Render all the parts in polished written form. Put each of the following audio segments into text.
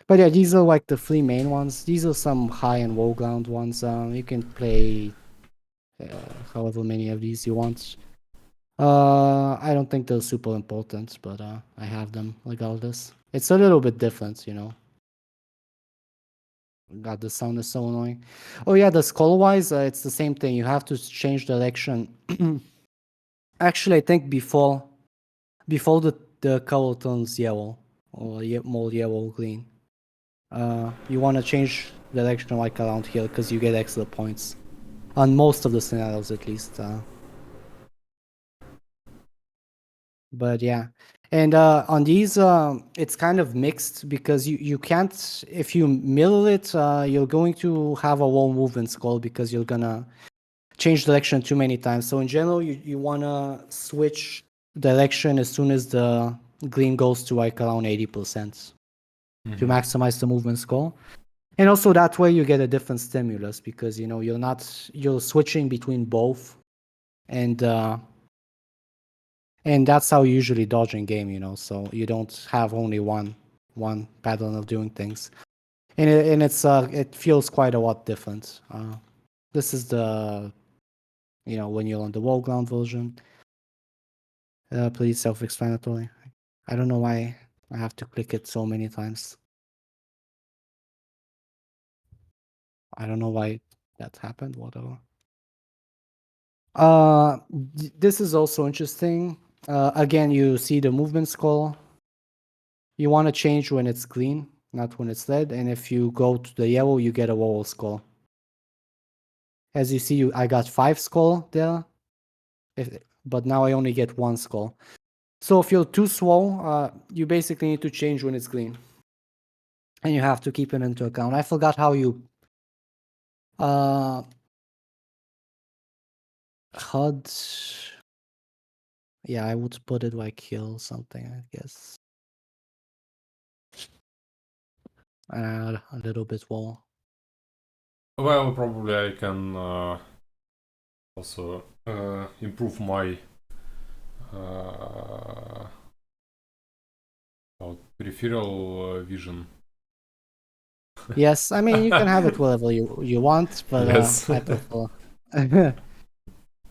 But yeah, these are like the 3 main ones. These are some high and low ground ones. You can play however many of these you want. I don't think they're super important, but I have them regardless. It's a little bit different, you know. God, the sound is so annoying. Oh yeah, the skull-wise, it's the same thing. You have to change direction. Actually, I think before the color turns yellow or more yellow green, you want to change direction like around here because you get extra points on most of the scenarios at least. But yeah, and on these, it's kind of mixed because you can't, if you mirror it, you're going to have a low movement scroll because you're gonna change direction too many times. So in general, you wanna switch direction as soon as the green goes to like around 80% to maximize the movement scroll. And also that way you get a different stimulus because you know you're switching between both, and that's how you usually dodge in game, you know. So you don't have only one pattern of doing things, and it feels quite a lot different. This is the, you know, when you're on the wall ground version. Pretty self-explanatory. I don't know why I have to click it so many times. I don't know why that happened. Whatever. This is also interesting. Again, you see the movement scroll. You want to change when it's green, not when it's red. And if you go to the yellow, you get a wall scroll. As you see, I got 5 skull there, but now I only get 1 skull. So if you're too slow, you basically need to change when it's green, and you have to keep it into account. I forgot how you HUD. Yeah, I would put it like here or something, I guess. A little bit more. Well, probably I can also improve my peripheral vision. Yes, I mean you can have it whatever you want, but Yes. I prefer.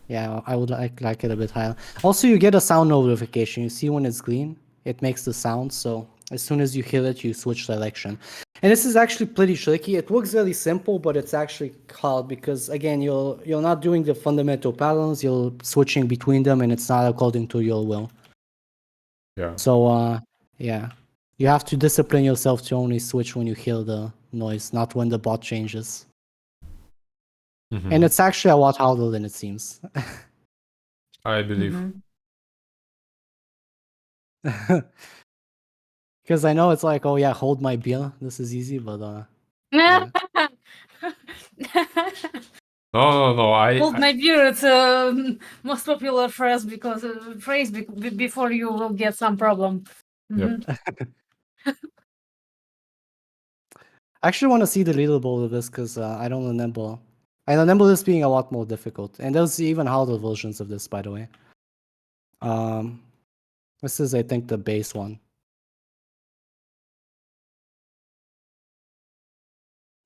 Yeah, I would like it a bit higher. Also, you get a sound notification. You see when it's green, it makes the sound. So as soon as you hear it, you switch direction. And this is actually pretty tricky. It looks very simple, but it's actually hard because again, you're not doing the fundamental patterns. You're switching between them, and it's not according to your will. Yeah. So yeah, you have to discipline yourself to only switch when you hear the noise, not when the bot changes. And it's actually a lot harder than it seems. I believe. Because I know it's like, oh yeah, hold my beer. This is easy, but Yeah. No. Hold my beer. It's most popular phrase because before you will get some problem. Yep. I actually want to see the leaderboard of this because I don't remember. I remember this being a lot more difficult, and there's even harder versions of this, by the way. This is, I think, the base one.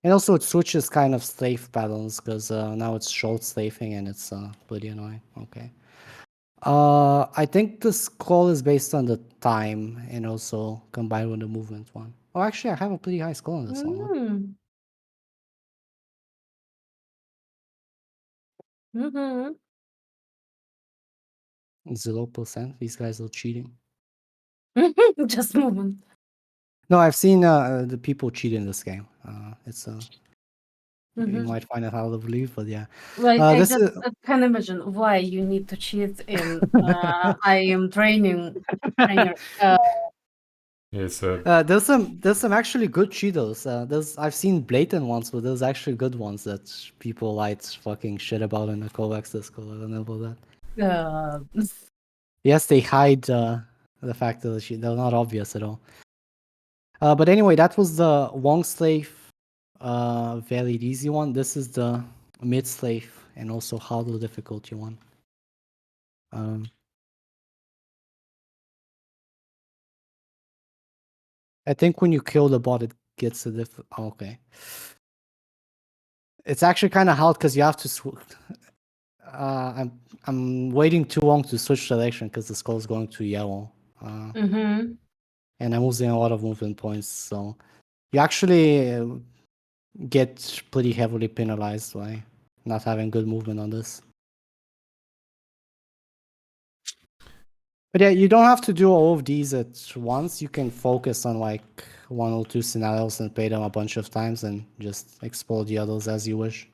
And also it switches kind of strafe patterns because now it's short strafing and it's pretty annoying. Okay. I think the scroll is based on the time and also combined with the movement one. Oh, actually, I have a pretty high score on this one. Look. Mm-hmm. 0%. These guys are cheating. Just movement. No, I've seen the people cheat in this game. It's you might find it hard to believe, but yeah. Like I This just is can imagine why you need to cheat in I am trainer. Yes. there's some actually good cheaters. I've seen blatant ones, but there's actually good ones that people like fucking shit about in the Kovaak's Discord. I don't know about that. Yes, they hide the fact that they're not obvious at all. But anyway, that was the long slave, very easy one. This is the mid slave and also harder difficulty one. I think when you kill the bot, it gets a different. Okay. It's actually kind of hard because you have to. I'm waiting too long to switch direction because the skull is going to yellow. Mm-hmm. And I'm losing a lot of movement points. So you actually get pretty heavily penalized by not having good movement on this. But yeah, you don't have to do all of these at once. You can focus on like 1 or 2 scenarios and play them a bunch of times and just explore the others as you wish.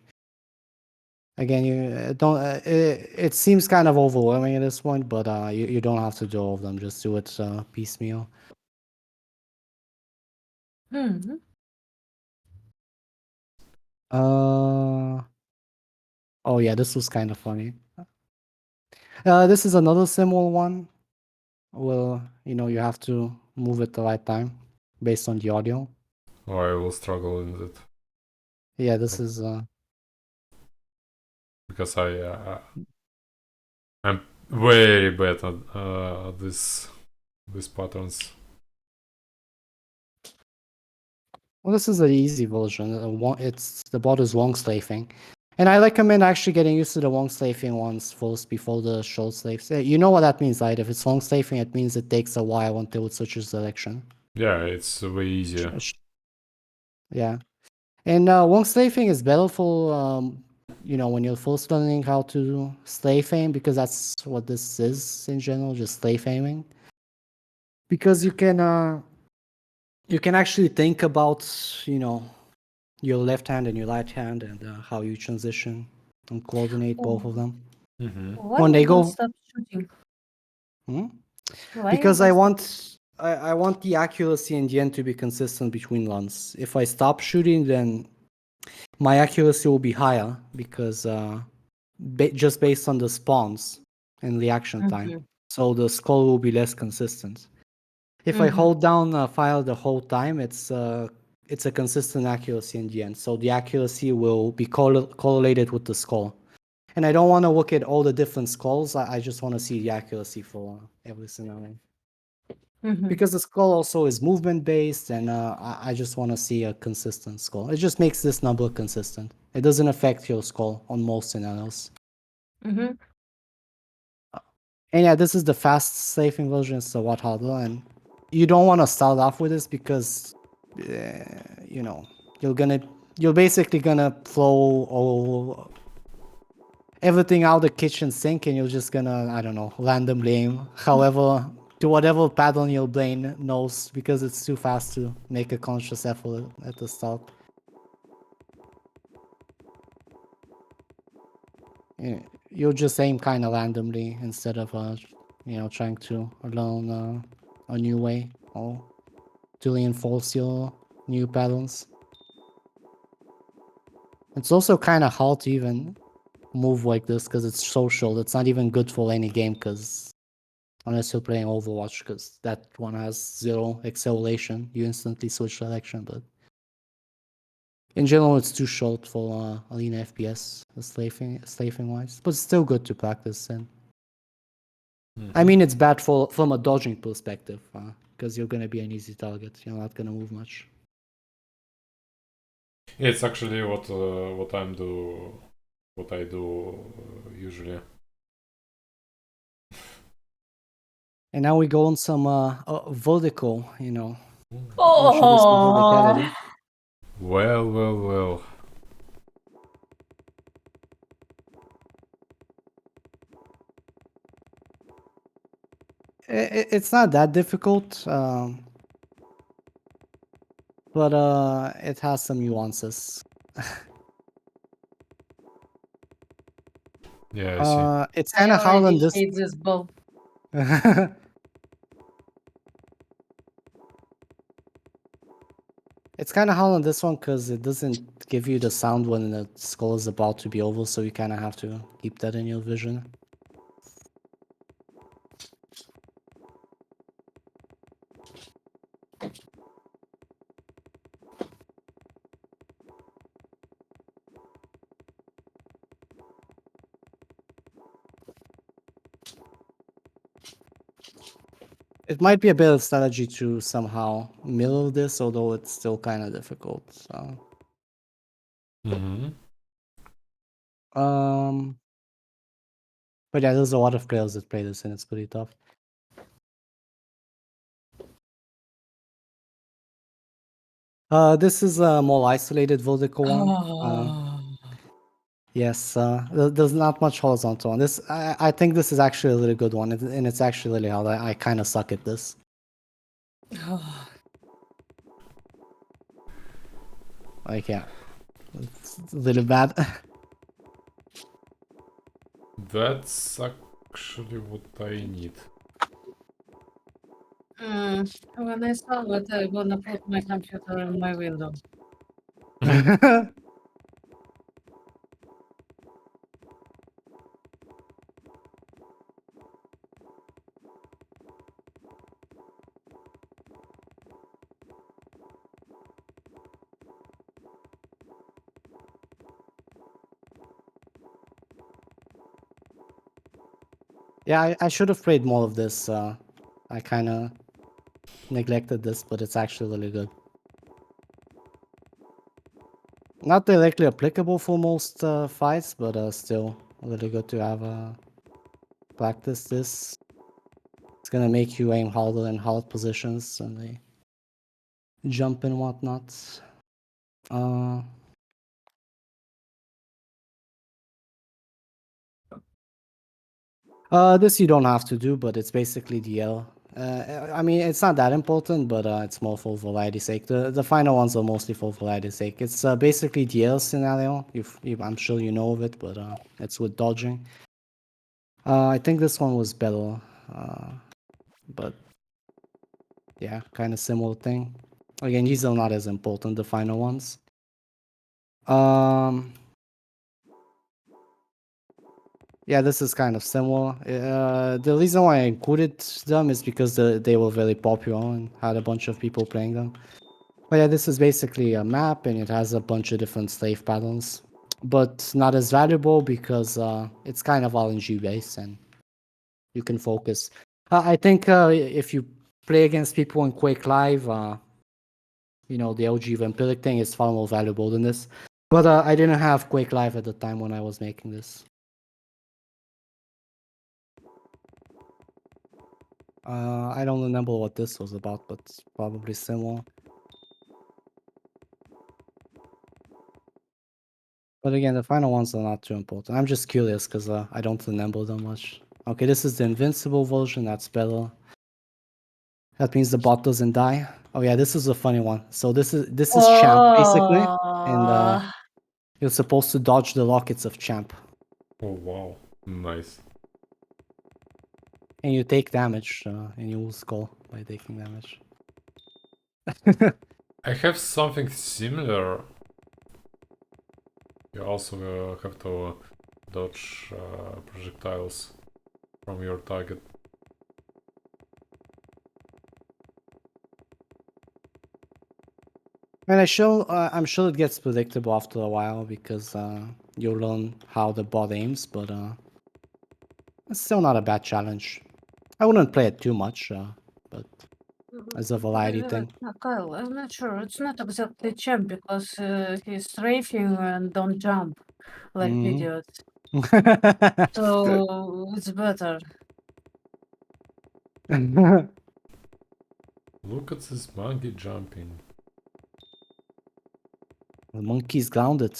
Again, you don't. It seems kind of overwhelming at this point, but you don't have to do all of them. Just do it piecemeal. Mm-hmm. Oh yeah, this was kind of funny. This is another similar one. Well, you have to move at the right time based on the audio. Oh, I will struggle in that Yeah, this is because I'm very bad at these patterns. well, this is an easy version. It's the bot is long slaving, and I recommend actually getting used to the long slaving ones first before the short slaves. You know what that means, right? If it's long slaving, it means it takes a while until it switches direction. Yeah, it's way easier. Yeah, and long slaving is better for when you're first learning how to slave aim, because that's what this is in general, just slave aiming. Because you can actually think about your left hand and your right hand and how you transition and coordinate both of them. Mm-hmm. Why When they you don't go, stop shooting? Hmm? Why Because you I don't stop- want I want the accuracy in the end to be consistent between runs. If I stop shooting, then my accuracy will be higher because just based on the spawns and reaction time. Mhm. So the score will be less consistent. If I Mhm. hold down file the whole time, it's a consistent accuracy in the end. So the accuracy will be correlated with the score. And I don't want to look at all the different scores. I just want to see the accuracy for every scenario. Mhm. Because the score also is movement based, and I just want to see a consistent score. It just makes this number consistent. It doesn't affect your score on most scenarios. Mhm. And yeah, this is the fast slaving version, so what harder. And you don't want to start off with this because, you're basically gonna throw all everything out the kitchen sink, and you're just gonna, I don't know, randomly aim. However, to whatever pattern your brain knows, because it's too fast to make a conscious effort at the start. You'll just aim kind of randomly instead of trying to learn a new way or to reinforce your new patterns. It's also kind of hard to even move like this because it's social. It's not even good for any game, because unless you're playing Overwatch, because that one has 0 acceleration, you instantly switch direction. But in general, it's too short for arena FPS, slaving wise. But it's still good to practice. And I mean, it's bad from a dodging perspective, because you're gonna be an easy target. You're not gonna move much. It's actually what I do usually. And now we go on some vertical, show this some Oh. verticality. Well. It's not that difficult, but it has some nuances. Yeah, I see. It's I kind of hard on already this. hate this ball. It's kind of hard on this one because it doesn't give you the sound when the skull is about to be over, so you kind of have to keep that in your vision. It might be a bit of strategy to somehow middle this, although it's still kind of difficult. So, Mm-hmm. but yeah, there's a lot of players that play this, and it's pretty tough. This is a more isolated vertical one. Yes, there's not much horizontal on this. I think this is actually a really good one, and it's actually really hard. I kind of suck at this. Like, yeah, it's a little bad. That's actually what I need. When I saw it, I'm gonna put my computer in my window. Yeah, I should have played more of this. I kind of neglected this, but it's actually really good. Not directly applicable for most fights, but still really good to have practice this. It's gonna make you aim harder in hard positions and they jump and whatnot. This you don't have to do, but it's basically DL. I mean, it's not that important, but it's more for variety's sake. The final ones are mostly for variety's sake. It's basically DL scenario. I'm sure you know of it, but it's with dodging. I think this one was better, but yeah, kind of similar thing. Again, these are not as important, the final ones. Yeah, this is kind of similar. The reason why I included them is because they were very popular and had a bunch of people playing them. But yeah, this is basically a map and it has a bunch of different slave patterns, but not as valuable because it's kind of RNG based and you can focus. I think if you play against people in Quake Live, you know, the LG vampiric thing is far more valuable than this. But I didn't have Quake Live at the time when I was making this. I don't remember what this was about, but it's probably similar. But again, the final ones are not too important. I'm just curious because I don't remember them much. Okay, this is the invincible version. That's better. That means the bot doesn't die. Oh yeah, this is a funny one. So this is champ basically, and you're supposed to dodge the rockets of champ, Oh wow, nice. and you take damage, and you will score by taking damage. I have something similar. You also have to dodge projectiles from your target. And I'm sure it gets predictable after a while because you learn how the bot aims, but it's still not a bad challenge. I wouldn't play it too much, but as a variety thing. Kyle, I'm not sure. It's not exactly champ because he's strafing and don't jump like Mhm. idiots. So it's better. Look at this monkey jumping. The monkey's grounded.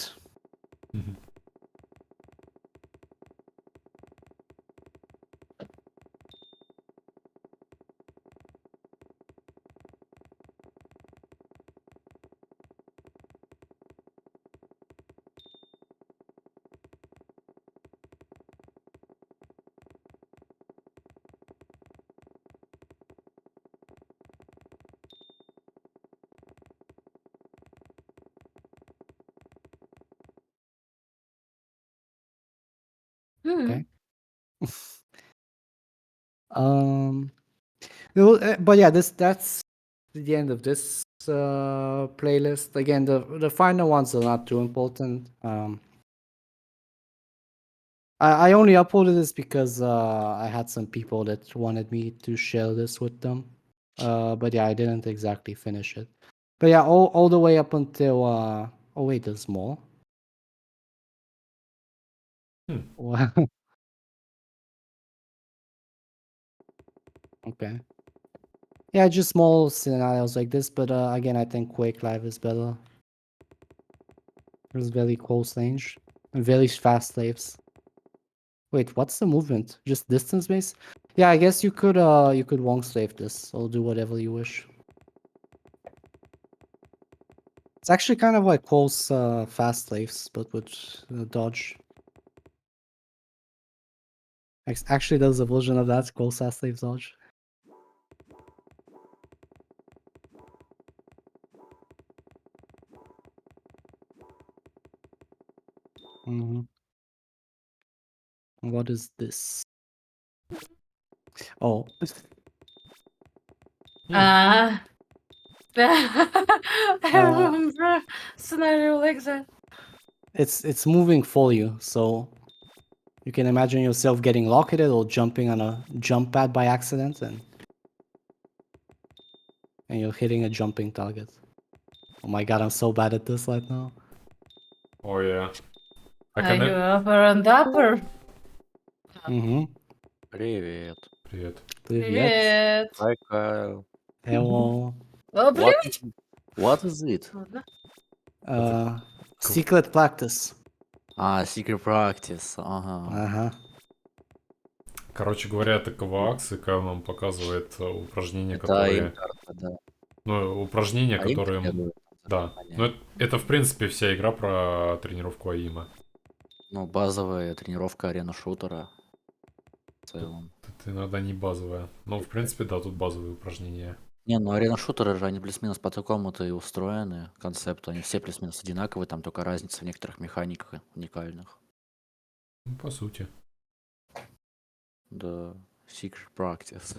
Okay. Um. Well, but yeah, that's the end of this playlist. Again, the final ones are not too important. I only uploaded this because I had some people that wanted me to share this with them. But yeah, I didn't exactly finish it. But yeah, all the way up until oh wait, there's more. Hmm. Wow. Okay. Yeah, just small scenarios like this, but again, I think Quake Live is better. There's very close range and very fast saves. Wait, what's the movement? Just distance based? Yeah, I guess you could long slave this or do whatever you wish. It's actually kind of like close fast slaves, but with dodge. Actually, there's a version of that close fast slaves dodge. Mm-hmm. What is this? Oh, Ah. I Uh, remember scenario like that. it's moving for you, so you can imagine yourself getting rocketed or jumping on a jump pad by accident, and you're hitting a jumping target. Oh my god, I'm so bad at this right now. Oh yeah. I Are can. you upper and upper? Mm-hmm. Привет. Привет. Привет. Привет. Hi, Kyle. Hello. О, What привет. is, what is it? Ладно. Secret practice. Secret practice. Ага. Ага. Короче говоря, это Kovaaks, и Кайл нам показывает упражнения, Это которые... им-карта, да. Ну, упражнения, А им которые... тренирует. Да. Понятно. Ну, это, в принципе, вся игра про тренировку АИМа. Ну, базовая тренировка арена-шутера. В целом. Это иногда не базовая. Но, в принципе, да, тут базовые упражнения. Не, ну арена-шутеры же, они плюс-минус по такому-то и устроены, концепту. Они все плюс-минус одинаковые, там только разница в некоторых механиках уникальных. Ну, по сути. Да. Secret practice.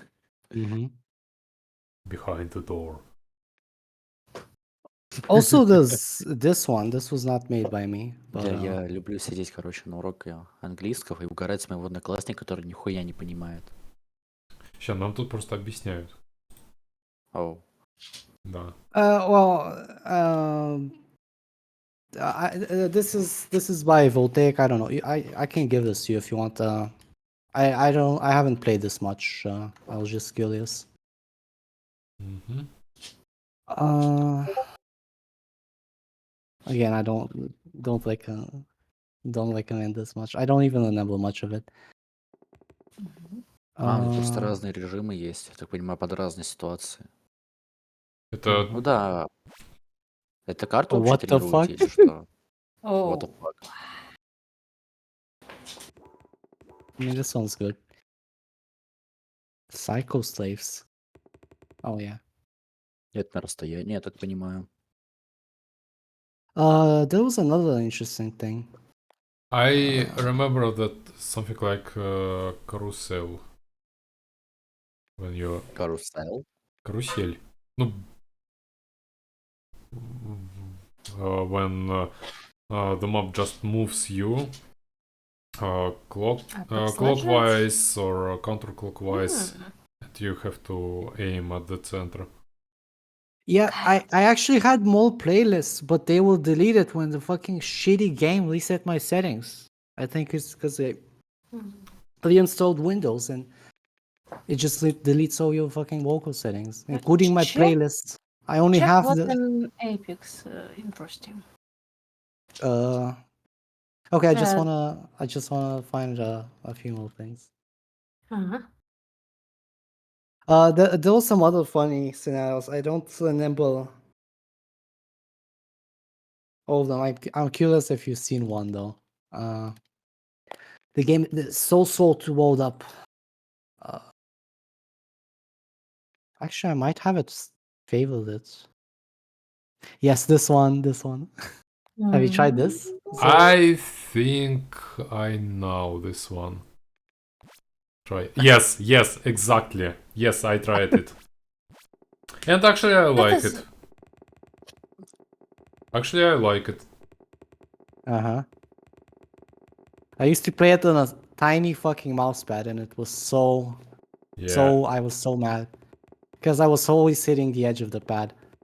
Mm-hmm. Behind the door. Also, there's this one. This was not made by me, but Да, я люблю сидеть, короче, на уроке английского и угорать с моего одноклассника, который нихуя не понимает. Сейчас, нам тут просто объясняют. Оу. Да. This is by Voltaic. I don't know. I can give this to you if you want. I haven't played this much. I was just curious. Мгм. Again, I don't like don't recommend this much. I don't even remember much of it. Ну просто Uh, разные режимы есть, я так понимаю, под разные ситуации. Это... Ну да. Это карту вообще What the fuck? тренируете или что? What the О, fuck? I mean, this sounds good. Psycho slaves. Oh yeah. Это на расстоянии, я так понимаю. There was another interesting thing. I remember that something like carousel. When you... Карусель. Карусель. Ну... When the map just moves you clockwise or counterclockwise, and you have to aim at the center. Yeah, I actually had more playlists, but they will delete it when the fucking shitty game reset my settings. I think it's because I reinstalled Windows and it just deletes all your fucking local settings, including my check- playlists. I only check have what the in Apex interesting. okay. I just wanna find a few more things. Ага. There were some other funny scenarios. I don't remember all of them. I'm curious if you've seen one though. The game is so slow to load up. Actually, I might have it favored it. Yes, this one. Have you tried this? I think I know this one. Try. Yes, exactly. Yes, I tried it. And actually I like is- it. Actually I like it. Uh-huh. I used to play it on a tiny fucking mouse pad, and it was so Yeah. I was so mad because I was always hitting the edge of the pad.